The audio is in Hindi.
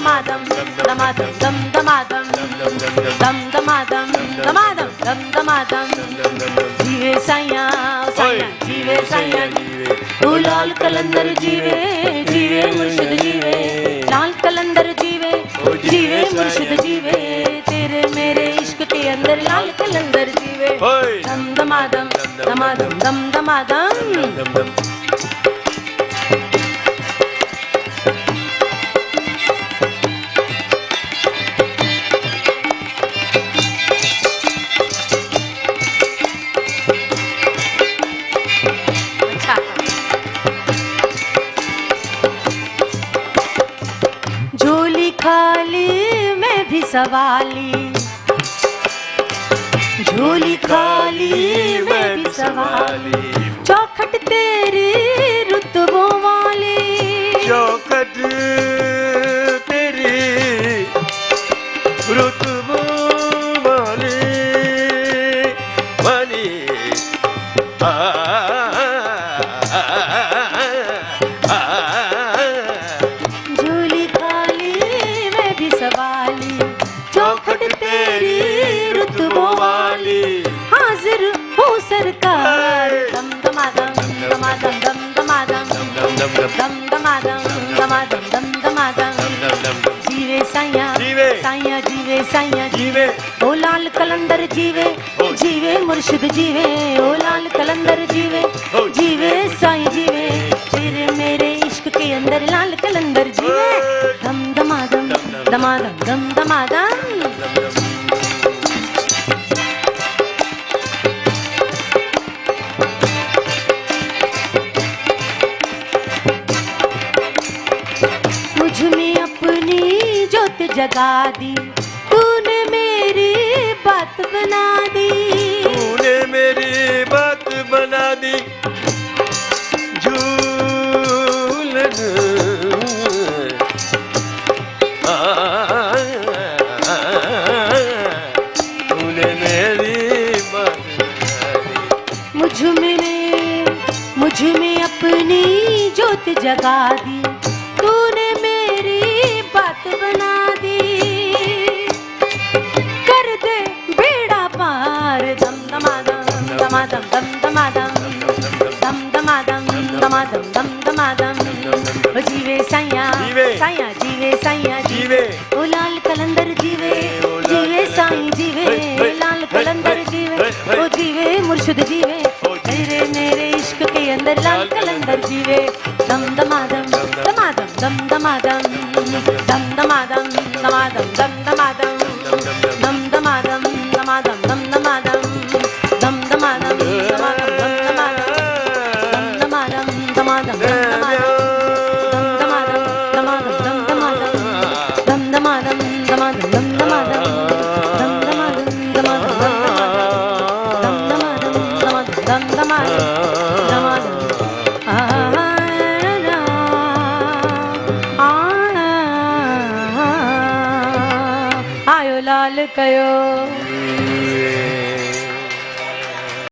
दमादम दमादम दम दमादम दम दमादम दमादम दम दमादम जीवे साइया साइया जीवे साइया ओ लाल कलंदर जीवे जीवे मुर्शिद जीवे लाल कलंदर जीवे जीवे मुर्शिद जीवे तेरे मेरे इश्क के अंदर लाल कलंदर जीवे दम दमादम दमादम दम दमादम झोली खाली मैं भी सवाली झोली खाली मैं भी सवाली चौखट तेरी रुतबों वाली चौखट तेरी रुतबों वाली बनी झोली खाली मैं भी सवाली चौखट तेरी रुतबों वाली हाजिर हो सरकार दम दमादम दमादम दम दमादम दम दमादम दमादम दम दमादम जीवे साइया साइया जीवे साइया जीवे ओ लाल कलंदर जीवे जीवे मुर्शिद जीवे ओ लाल कलंदर जीवे जीवे साईं जीवे तेरे मेरे इश्क के अंदर लाल कलंदर जीवे दम दमादम दमादम दम दमादम मुझ में अपनी जोत जगा दी तूने मेरी बात बना दी तूने मेरी बात बना दी झूलन तूने मेरी बात बना दी मुझ में अपनी जोत जगा दी तूने मेरी बात बना दी कर दे बेड़ा पार दम दमादम दमादम दम दमादम दम दमादम दमादम दम दमादम ओ जीवे साइया साइया जीवे साइया जीवे ओ लाल कलंदर जीवे जीवे साईं जीवे लाल कलंदर जीवे ओ जीवे मुर्शिद जीवे तेरे मेरे इश्क के अंदर लाल कलंदर जीवे दम दमादम दमादम दम दमादम दम दमादम दमादम दम दमादम दम दमादम दमादम दम दमादम दम दमादम दमादम दम दमादम दमादम दम दमादम दम दमादम दम दमादम दम दमादम दमादम दम दमादम दम दमादम दमादम दम दमादम दमादम आयो लाल कयो